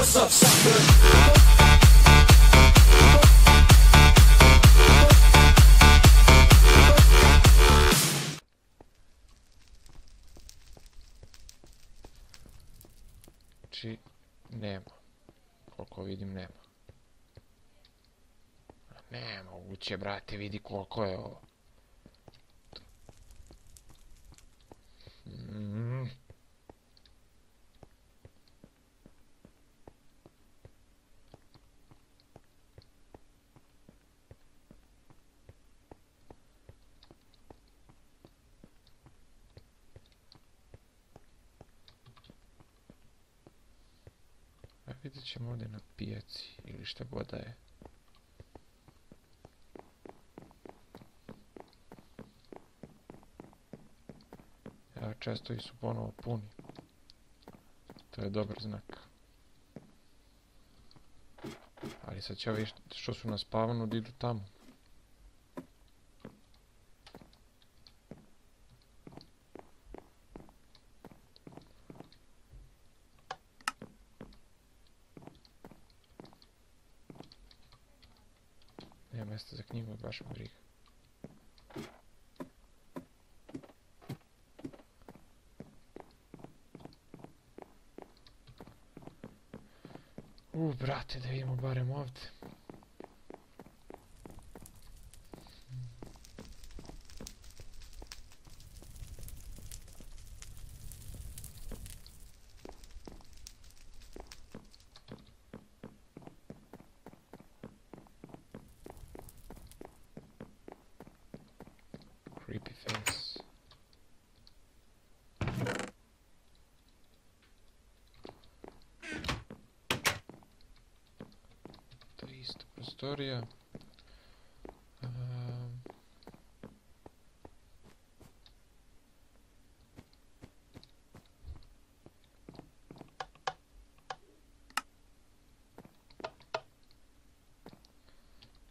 What's up, sucker? Znači, nema. Koliko vidim, nema. Nema, moguće, brate, vidi koliko je ovo. A vidjet ćemo ovdje na pijaci ili šta god da je. Ja, često su ponovo puni. To je dobar znak. Ali sad će ovi što su na spavanu da idu tamo. Nema mjesta za knjigu, baš me briga. Brate, da vidimo barem ovdje. Creepy face. To je isto prostorija.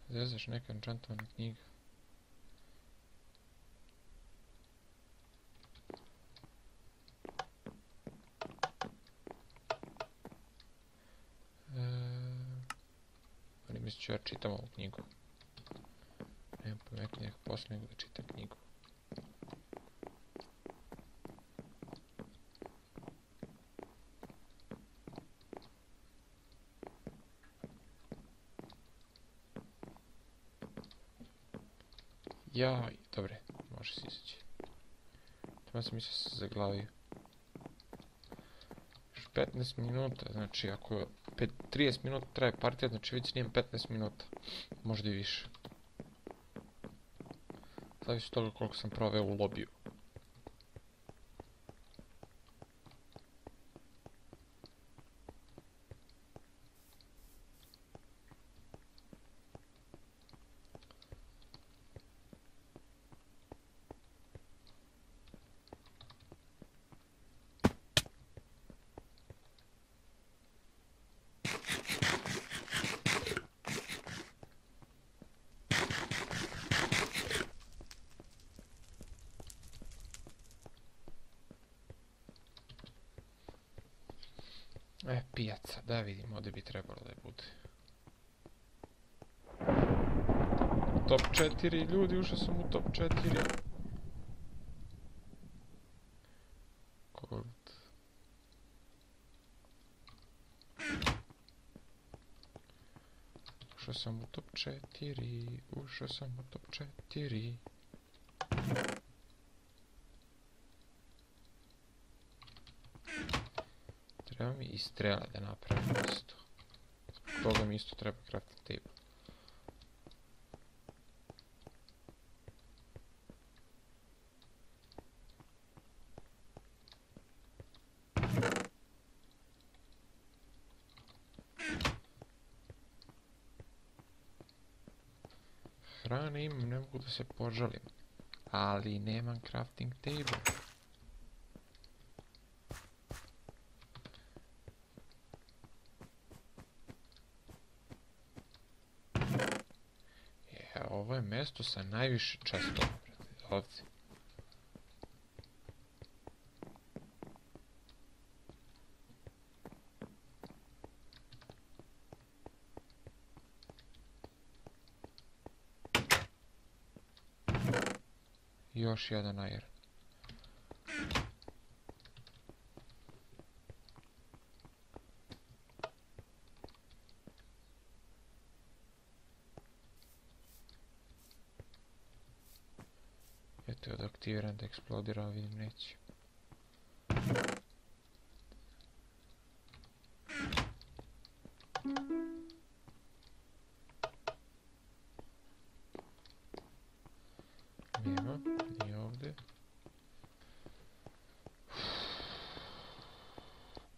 Zezaš neka enchantovana knjiga. Ali mislit ću ja čitam ovu knjigu. Nemam pametnijeg posla nego da čitam knjigu. Jaj, dobre, može se izaći. Tamo sam mislio se zaglavio. Još 15 minuta, znači ako 30 minuta traje partija, znači već snijem 15 minuta. Možda i više. Zavisi od toga koliko sam proveo u lobiju. Pijaca, da vidimo, ovdje bi trebalo da bude. Top 4, ljudi, ušao sam u top 4. Kod. Ušao sam u top 4, ušao sam u top 4. Treba mi i strela da napravim isto. Toga mi isto treba crafting table. Hrane imam, ne mogu da se požalim. Ali nemam crafting table. Ovo je mjesto sa najviše častova, ovdje. Još jedan iron. Eto je odaktiviran da eksplodira, vidim neće. Nema, nije ovdje.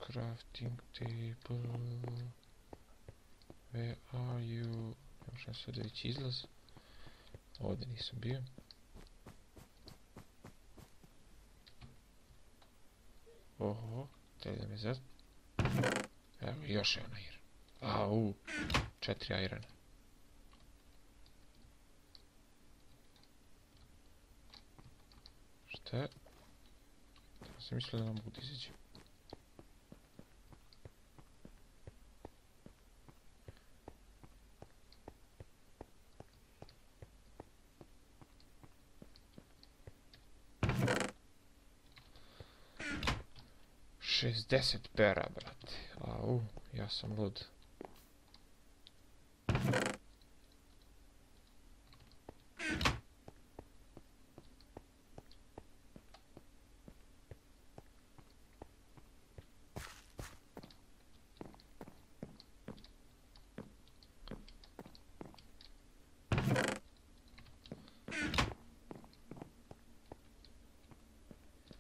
Crafting table. Where are you? Još sam sve da već izlaz. Ovdje nisam bio. Oho, te da me zad... Evo, još je onaj iron. Au, 4 irona. Šta je? Ja sam mislio da nam mogu izaći. Šestdeset pera, brate. Au, ja sam lud.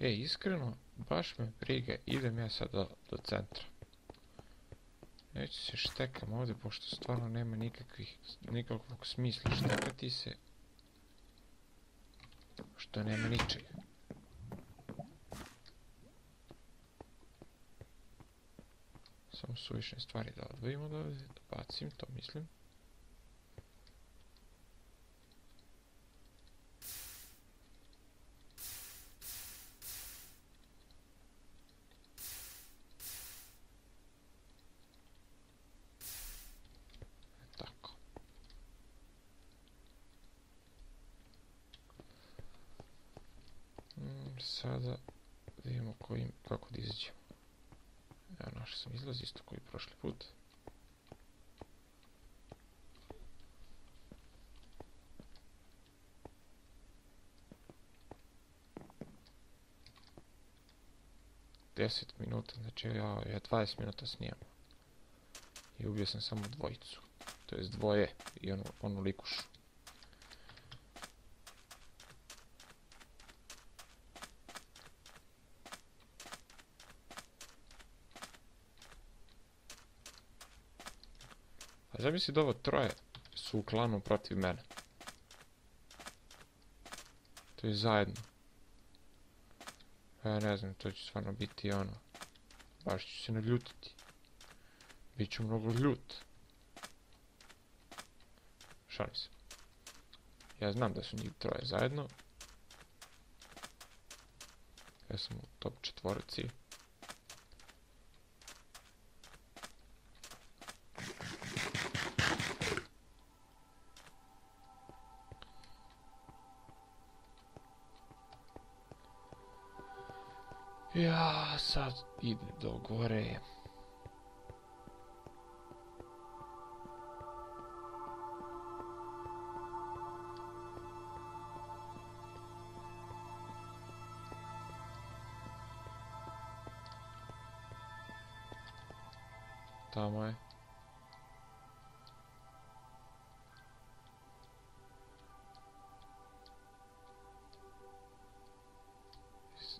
Iskreno, baš me briga, idem ja sad do centra. Neću se štekam ovdje, pošto stvarno nema nikakvog smisla štekati se. Što nema ničega. Samo suvišne stvari da odvojimo da ovdje, da bacim, to mislim. Sada vidimo kako da izađemo. Evo, našao sam izlaz isto koji prošli put. Deset minuta, znači ja 20 minuta snijam. I ubio sam samo dvojicu. To jest dvoje i onu likušu. A zamisli da ovo troje su u klanu protiv mene. To je zajedno. Ja ne znam, to će stvarno biti ono. Baš ću se naljutiti. Biću mnogo ljut. Šalim se. Ja znam da su njih troje zajedno. Ja sam u top 4. Ja sad ide do gore. Tamo je.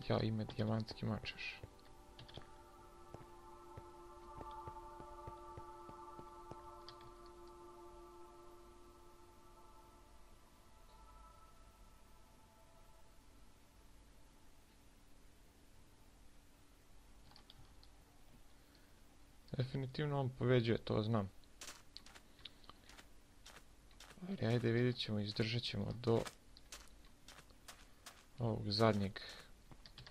Ja ime dijamantski mačeš. Definitivno on pobeđuje, to znam. Ali ajde vidjet ćemo, izdržat ćemo do ovog zadnjeg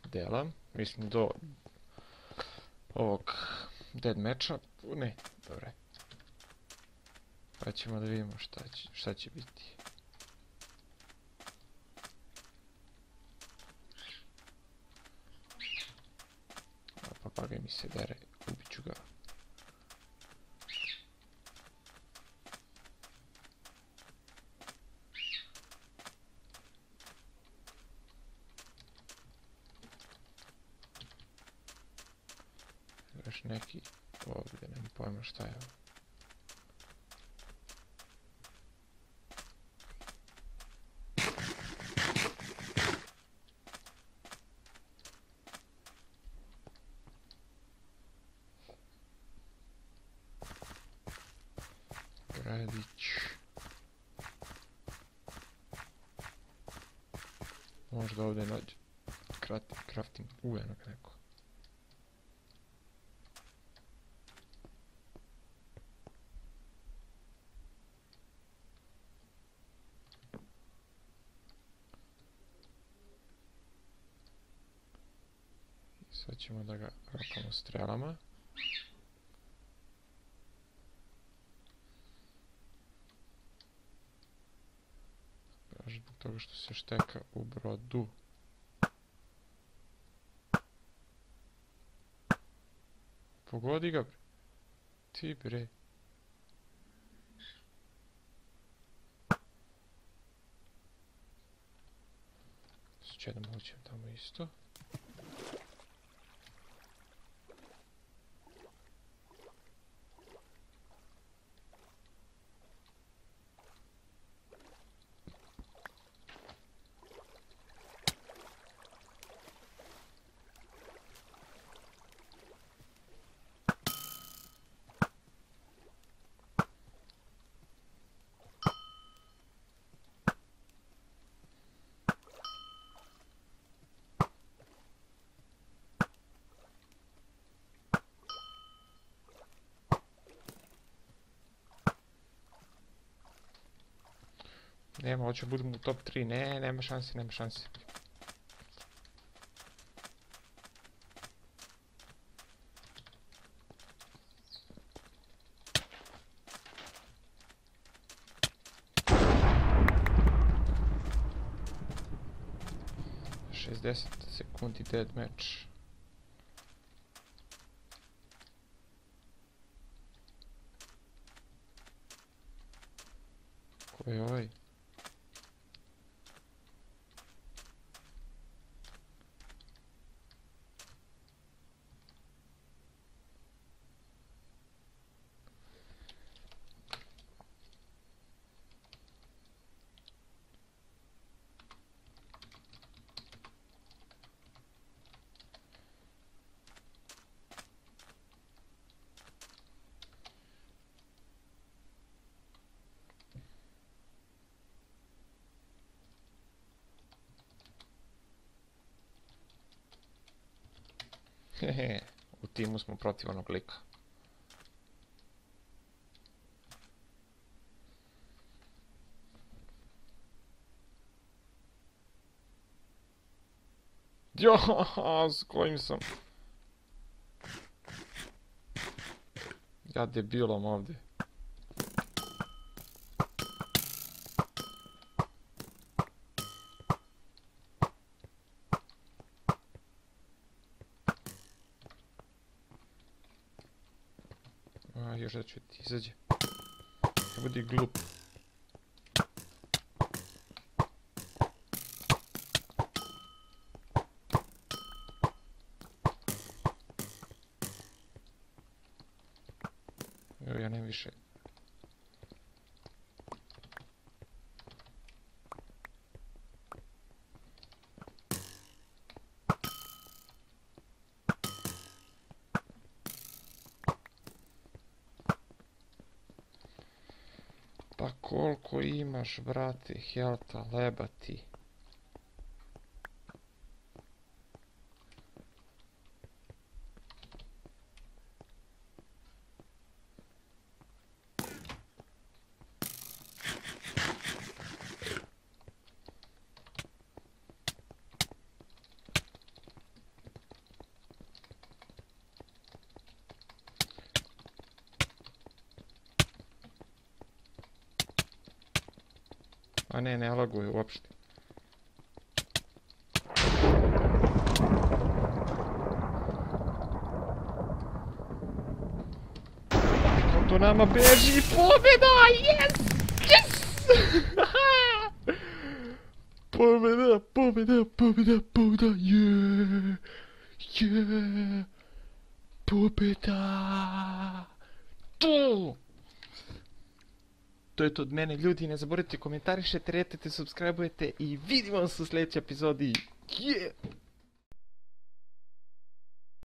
dela. Mislim do ovog dead matcha. Ne, dobro. Pa ćemo da vidimo šta će biti. Papagaj mi se dere, ubit ću ga. Još neki ovdje, nemam pojma šta je ovo. Gradić. Možda ovdje nađe crafting uvenog neko. Sad ćemo da ga rapamo strelama. Zbog toga što se šteka u brodu. Pogodi ga bre. Ti bre. Sad ću jednom uđem tamo isto. Nema, hoću budem u top 3, ne, nema šanse, nema šanse. Sekundi dead match. Ko je ovaj? Hehe, u timu smo protiv onog lika. Jo, s kojim sam? Ja debilom ovdje. Još da ću ti izađe. Ne budi glup. Evo ja nemam više. Pa koliko imaš, brate, helta, lebati? A ne, ne laguje uopšte. nama beži pobjeda, yes! Yes! Pobjeda, pobjeda, pobjeda, pobjeda, yeah! Yeah! Pobjeda! Tu! To je to od mene, ljudi, ne zaboravite komentarišete, retete, subscribe-ujete i vidimo se u sljedećoj epizodi. Yeah!